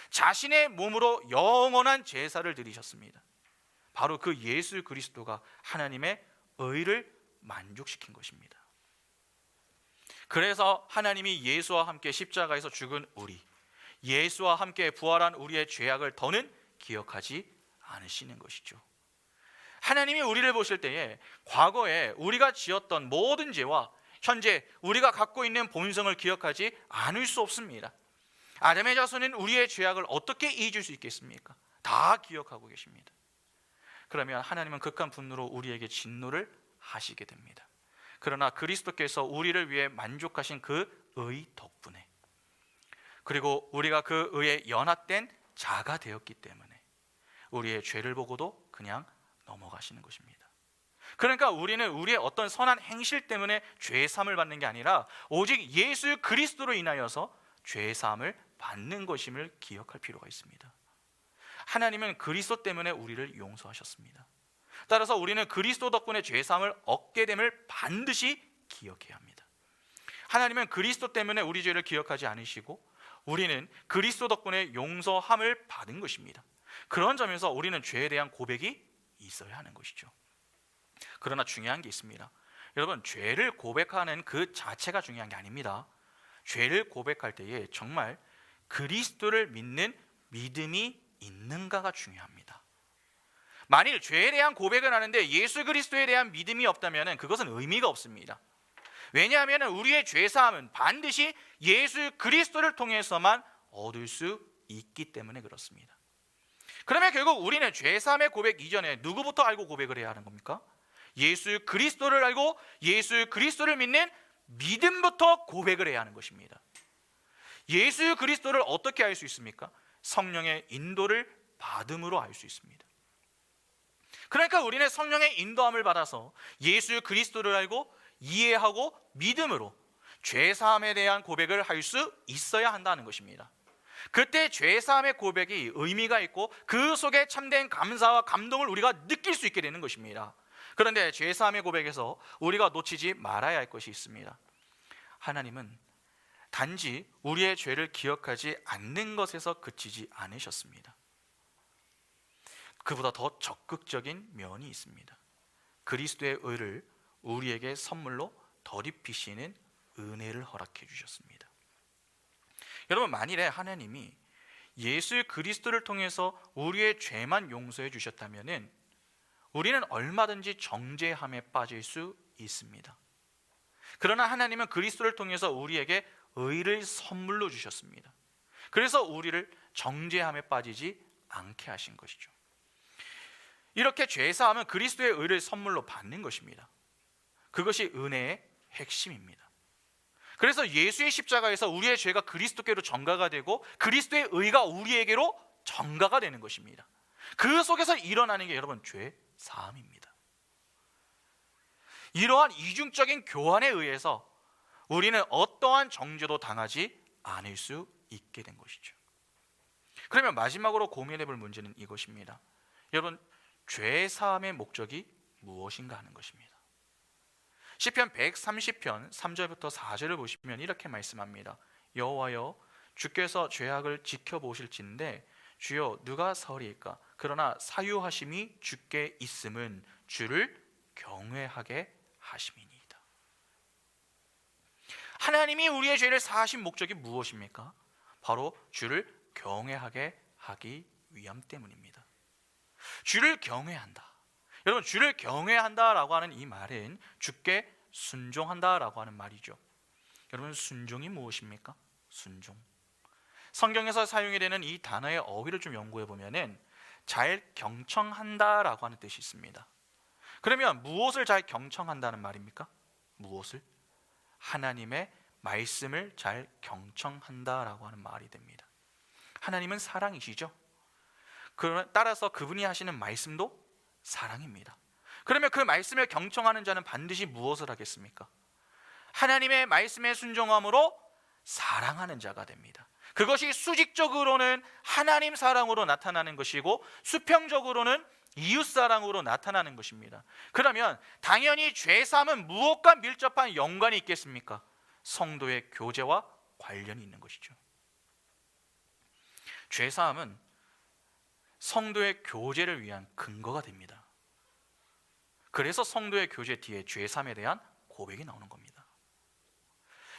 자신의 몸으로 영원한 제사를 드리셨습니다. 바로 그 예수 그리스도가 하나님의 의를 만족시킨 것입니다. 그래서 하나님이 예수와 함께 십자가에서 죽은 우리, 예수와 함께 부활한 우리의 죄악을 더는 기억하지 않으시는 것이죠. 하나님이 우리를 보실 때에 과거에 우리가 지었던 모든 죄와 현재 우리가 갖고 있는 본성을 기억하지 않을 수 없습니다. 아담의 자손은 우리의 죄악을 어떻게 잊을 수 있겠습니까? 다 기억하고 계십니다. 그러면 하나님은 극한 분노로 우리에게 진노를 하시게 됩니다. 그러나 그리스도께서 우리를 위해 만족하신 그 의 덕분에, 그리고 우리가 그 의에 연합된 자가 되었기 때문에 우리의 죄를 보고도 그냥 넘어가시는 것입니다. 그러니까 우리는 우리의 어떤 선한 행실 때문에 죄사함을 받는 게 아니라 오직 예수 그리스도로 인하여서 죄사함을 받는 것임을 기억할 필요가 있습니다. 하나님은 그리스도 때문에 우리를 용서하셨습니다. 따라서 우리는 그리스도 덕분에 죄사함을 얻게 됨을 반드시 기억해야 합니다. 하나님은 그리스도 때문에 우리 죄를 기억하지 않으시고 우리는 그리스도 덕분에 용서함을 받은 것입니다. 그런 점에서 우리는 죄에 대한 고백이 있어야 하는 것이죠. 그러나 중요한 게 있습니다. 여러분, 죄를 고백하는 그 자체가 중요한 게 아닙니다. 죄를 고백할 때에 정말 그리스도를 믿는 믿음이 있는가가 중요합니다. 만일 죄에 대한 고백을 하는데 예수 그리스도에 대한 믿음이 없다면 그것은 의미가 없습니다. 왜냐하면 우리의 죄사함은 반드시 예수 그리스도를 통해서만 얻을 수 있기 때문에 그렇습니다. 그러면 결국 우리는 죄사함의 고백 이전에 누구부터 알고 고백을 해야 하는 겁니까? 예수 그리스도를 알고 예수 그리스도를 믿는 믿음부터 고백을 해야 하는 것입니다. 예수 그리스도를 어떻게 알 수 있습니까? 성령의 인도를 받음으로 알 수 있습니다. 그러니까 우리는 성령의 인도함을 받아서 예수 그리스도를 알고 이해하고 믿음으로 죄사함에 대한 고백을 할 수 있어야 한다는 것입니다. 그때 죄사함의 고백이 의미가 있고 그 속에 참된 감사와 감동을 우리가 느낄 수 있게 되는 것입니다. 그런데 죄사함의 고백에서 우리가 놓치지 말아야 할 것이 있습니다. 하나님은 단지 우리의 죄를 기억하지 않는 것에서 그치지 않으셨습니다. 그보다 더 적극적인 면이 있습니다. 그리스도의 의를 우리에게 선물로 덧입히시는 은혜를 허락해 주셨습니다. 여러분, 만일에 하나님이 예수 그리스도를 통해서 우리의 죄만 용서해 주셨다면 우리는 얼마든지 정죄함에 빠질 수 있습니다. 그러나 하나님은 그리스도를 통해서 우리에게 의를 선물로 주셨습니다. 그래서 우리를 정죄함에 빠지지 않게 하신 것이죠. 이렇게 죄사함은 그리스도의 의를 선물로 받는 것입니다. 그것이 은혜의 핵심입니다. 그래서 예수의 십자가에서 우리의 죄가 그리스도께로 전가가 되고 그리스도의 의가 우리에게로 전가가 되는 것입니다. 그 속에서 일어나는 게 여러분 죄 사함입니다. 이러한 이중적인 교환에 의해서 우리는 어떠한 정죄도 당하지 않을 수 있게 된 것이죠. 그러면 마지막으로 고민해 볼 문제는 이것입니다. 여러분, 죄 사함의 목적이 무엇인가 하는 것입니다. 시편 130편 3절부터 4절을 보시면 이렇게 말씀합니다. 여호와여, 주께서 죄악을 지켜보실진대 주여 누가 서리이까? 그러나 사유하심이 주께 있음은 주를 경외하게 하심이니이다. 하나님이 우리의 죄를 사하신 목적이 무엇입니까? 바로 주를 경외하게 하기 위함 때문입니다. 주를 경외한다. 여러분, 주를 경외한다라고 하는 이 말은 주께 순종한다라고 하는 말이죠. 여러분, 순종이 무엇입니까? 순종. 성경에서 사용이 되는 이 단어의 어휘를 좀 연구해 보면은 잘 경청한다라고 하는 뜻이 있습니다. 그러면 무엇을 잘 경청한다는 말입니까? 무엇을? 하나님의 말씀을 잘 경청한다라고 하는 말이 됩니다. 하나님은 사랑이시죠. 따라서 그분이 하시는 말씀도 사랑입니다. 그러면 그 말씀을 경청하는 자는 반드시 무엇을 하겠습니까? 하나님의 말씀에 순종함으로 사랑하는 자가 됩니다. 그것이 수직적으로는 하나님 사랑으로 나타나는 것이고 수평적으로는 이웃 사랑으로 나타나는 것입니다. 그러면 당연히 죄사함은 무엇과 밀접한 연관이 있겠습니까? 성도의 교제와 관련이 있는 것이죠. 죄사함은 성도의 교제를 위한 근거가 됩니다. 그래서 성도의 교제 뒤에 죄사함에 대한 고백이 나오는 겁니다.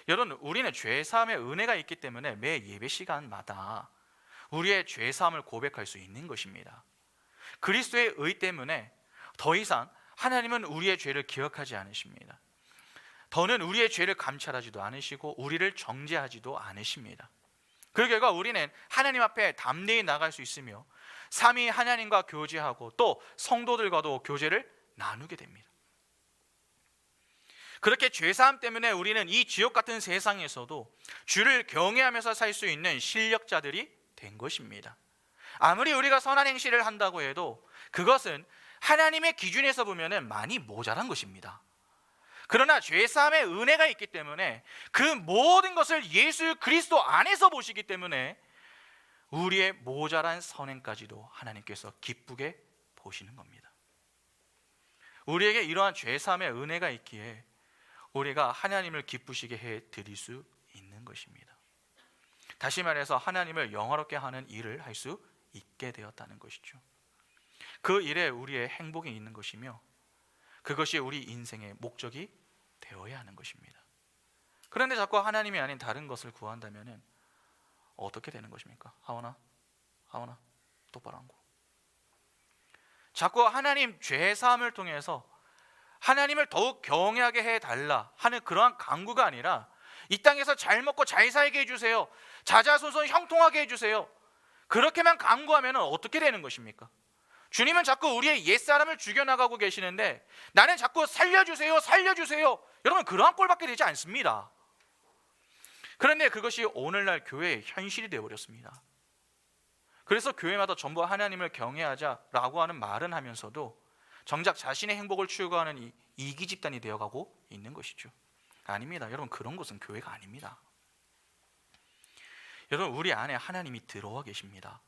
여러분, 우리는 죄사함의 은혜가 있기 때문에 매 예배 시간마다 우리의 죄사함을 고백할 수 있는 것입니다. 그리스도의 의 때문에 더 이상 하나님은 우리의 죄를 기억하지 않으십니다. 더는 우리의 죄를 감찰하지도 않으시고 우리를 정죄하지도 않으십니다. 그 결과 우리는 하나님 앞에 담대히 나갈 수 있으며 삼위 하나님과 교제하고 또 성도들과도 교제를 나누게 됩니다. 그렇게 죄사함 때문에 우리는 이 지옥 같은 세상에서도 주를 경외하면서 살 수 있는 실력자들이 된 것입니다. 아무리 우리가 선한 행실을 한다고 해도 그것은 하나님의 기준에서 보면 많이 모자란 것입니다. 그러나 죄사함의 은혜가 있기 때문에 그 모든 것을 예수 그리스도 안에서 보시기 때문에 우리의 모자란 선행까지도 하나님께서 기쁘게 보시는 겁니다. 우리에게 이러한 죄사함의 은혜가 있기에 우리가 하나님을 기쁘시게 해 드릴 수 있는 것입니다. 다시 말해서 하나님을 영화롭게 하는 일을 할 수 있게 되었다는 것이죠. 그 일에 우리의 행복이 있는 것이며 그것이 우리 인생의 목적이 되어야 하는 것입니다. 그런데 자꾸 하나님이 아닌 다른 것을 구한다면 어떻게 되는 것입니까? 하원아 똑바로 앉고. 자꾸 하나님 죄사함을 통해서 하나님을 더욱 경외하게 해달라 하는 그러한 간구가 아니라 이 땅에서 잘 먹고 잘 살게 해주세요, 자자손손 형통하게 해주세요, 그렇게만 간구하면 어떻게 되는 것입니까? 주님은 자꾸 우리의 옛사람을 죽여나가고 계시는데 나는 자꾸 살려주세요 여러분, 그러한 꼴밖에 되지 않습니다. 그런데 그것이 오늘날 교회의 현실이 되어버렸습니다. 그래서 교회마다 전부 하나님을 경외하자라고 하는 말은 하면서도 정작 자신의 행복을 추구하는 이기 집단이 되어가고 있는 것이죠. 아닙니다. 여러분, 그런 것은 교회가 아닙니다. 여러분, 우리 안에 하나님이 들어와 계십니다.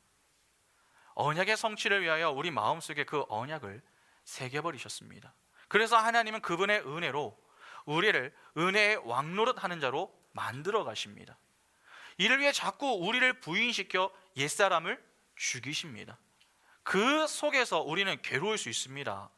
언약의 성취를 위하여 우리 마음속에 그 언약을 새겨버리셨습니다. 그래서 하나님은 그분의 은혜로 우리를 은혜의 왕노릇 하는 자로 만들어 가십니다. 이를 위해 자꾸 우리를 부인시켜 옛사람을 죽이십니다. 그 속에서 우리는 괴로울 수 있습니다.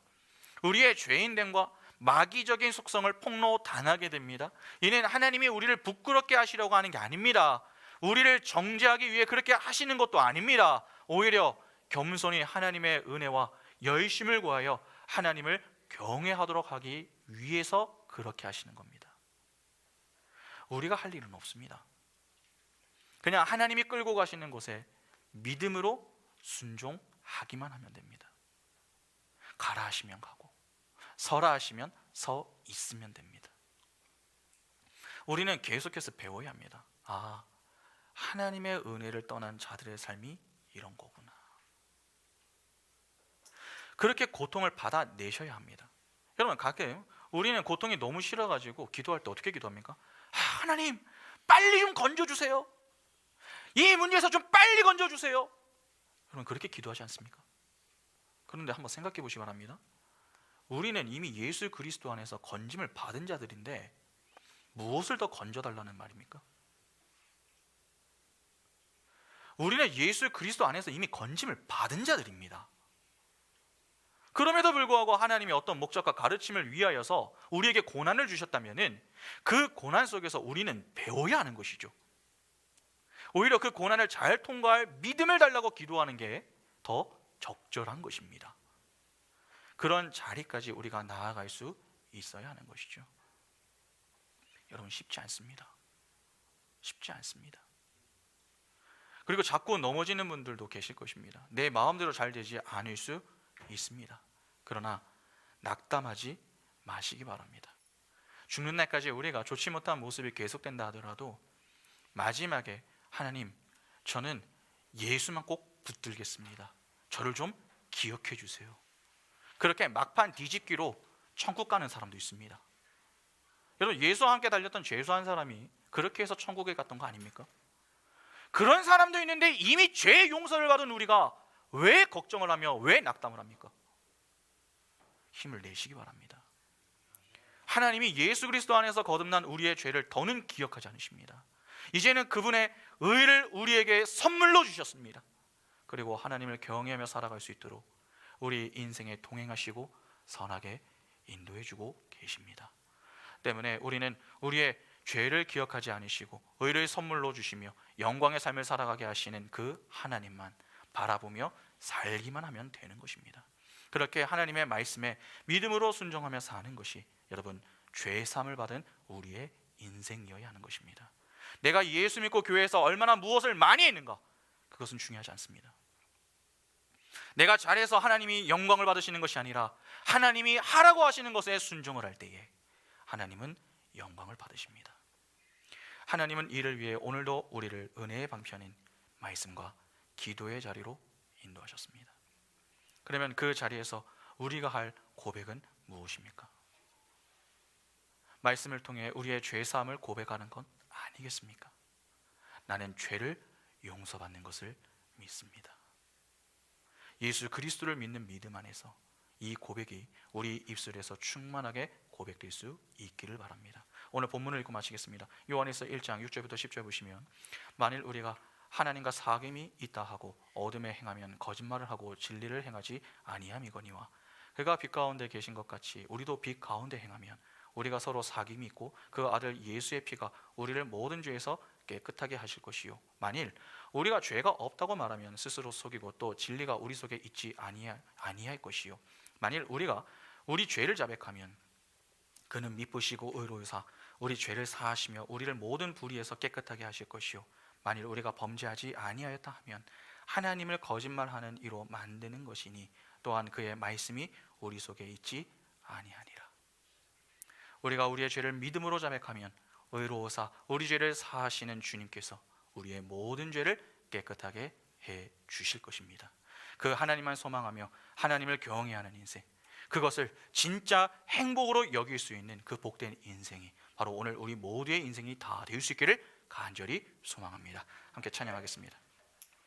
우리의 죄인됨과 마귀적인 속성을 폭로당하게 됩니다. 이는 하나님이 우리를 부끄럽게 하시려고 하는 게 아닙니다. 우리를 정죄하기 위해 그렇게 하시는 것도 아닙니다. 오히려 겸손히 하나님의 은혜와 열심을 구하여 하나님을 경외하도록 하기 위해서 그렇게 하시는 겁니다. 우리가 할 일은 없습니다. 그냥 하나님이 끌고 가시는 곳에 믿음으로 순종하기만 하면 됩니다. 가라 하시면 가고 서라 하시면 서 있으면 됩니다. 우리는 계속해서 배워야 합니다. 아, 하나님의 은혜를 떠난 자들의 삶이 이런 거구나. 그렇게 고통을 받아내셔야 합니다. 여러분, 가끔 우리는 고통이 너무 싫어가지고 기도할 때 어떻게 기도합니까? 하나님, 빨리 좀 건져주세요. 이 문제에서 좀 빨리 건져주세요. 여러분, 그렇게 기도하지 않습니까? 그런데 한번 생각해 보시기 바랍니다. 우리는 이미 예수 그리스도 안에서 건짐을 받은 자들인데 무엇을 더 건져달라는 말입니까? 우리는 예수 그리스도 안에서 이미 건짐을 받은 자들입니다. 그럼에도 불구하고 하나님이 어떤 목적과 가르침을 위하여서 우리에게 고난을 주셨다면 그 고난 속에서 우리는 배워야 하는 것이죠. 오히려 그 고난을 잘 통과할 믿음을 달라고 기도하는 게 더 적절한 것입니다. 그런 자리까지 우리가 나아갈 수 있어야 하는 것이죠. 여러분, 쉽지 않습니다. 쉽지 않습니다. 그리고 자꾸 넘어지는 분들도 계실 것입니다. 내 마음대로 잘 되지 않을 수 있습니다. 그러나 낙담하지 마시기 바랍니다. 죽는 날까지 우리가 좋지 못한 모습이 계속된다 하더라도 마지막에 하나님, 저는 예수만 꼭 붙들겠습니다. 저를 좀 기억해 주세요. 그렇게 막판 뒤집기로 천국 가는 사람도 있습니다. 여러분, 예수와 함께 달렸던 죄수한 사람이 그렇게 해서 천국에 갔던 거 아닙니까? 그런 사람도 있는데 이미 죄의 용서를 받은 우리가 왜 걱정을 하며 왜 낙담을 합니까? 힘을 내시기 바랍니다. 하나님이 예수 그리스도 안에서 거듭난 우리의 죄를 더는 기억하지 않으십니다. 이제는 그분의 의를 우리에게 선물로 주셨습니다. 그리고 하나님을 경외하며 살아갈 수 있도록 우리 인생에 동행하시고 선하게 인도해주고 계십니다. 때문에 우리는 우리의 죄를 기억하지 않으시고 의를 선물로 주시며 영광의 삶을 살아가게 하시는 그 하나님만 바라보며 살기만 하면 되는 것입니다. 그렇게 하나님의 말씀에 믿음으로 순종하며 사는 것이 여러분, 죄 사함을 받은 우리의 인생이어야 하는 것입니다. 내가 예수 믿고 교회에서 얼마나 무엇을 많이 했는가, 그것은 중요하지 않습니다. 내가 잘해서 하나님이 영광을 받으시는 것이 아니라 하나님이 하라고 하시는 것에 순종을 할 때에 하나님은 영광을 받으십니다. 하나님은 이를 위해 오늘도 우리를 은혜의 방편인 말씀과 기도의 자리로 인도하셨습니다. 그러면 그 자리에서 우리가 할 고백은 무엇입니까? 말씀을 통해 우리의 죄사함을 고백하는 건 아니겠습니까? 나는 죄를 용서받는 것을 믿습니다. 예수 그리스도를 믿는 믿음 안에서 이 고백이 우리 입술에서 충만하게 고백될 수 있기를 바랍니다. 오늘 본문을 읽고 마치겠습니다. 요한일서 1장 6절부터 10절 보시면, 만일 우리가 하나님과 사귐이 있다 하고 어둠에 행하면 거짓말을 하고 진리를 행하지 아니함이거니와, 그가 빛 가운데 계신 것 같이 우리도 빛 가운데 행하면 우리가 서로 사귐이 있고 그 아들 예수의 피가 우리를 모든 죄에서 깨끗하게 하실 것이요, 만일 우리가 죄가 없다고 말하면 스스로 속이고 또 진리가 우리 속에 있지 아니할 것이요, 만일 우리가 우리 죄를 자백하면 그는 미쁘시고 의로우사 우리 죄를 사하시며 우리를 모든 불의에서 깨끗하게 하실 것이요, 만일 우리가 범죄하지 아니하였다 하면 하나님을 거짓말하는 이로 만드는 것이니 또한 그의 말씀이 우리 속에 있지 아니하니라. 우리가 우리의 죄를 믿음으로 자백하면 의로우사 우리 죄를 사하시는 주님께서 우리의 모든 죄를 깨끗하게 해 주실 것입니다. 그 하나님만 소망하며 하나님을 경외하는 인생, 그것을 진짜 행복으로 여길 수 있는 그 복된 인생이 바로 오늘 우리 모두의 인생이 다 될 수 있기를 간절히 소망합니다. 함께 찬양하겠습니다.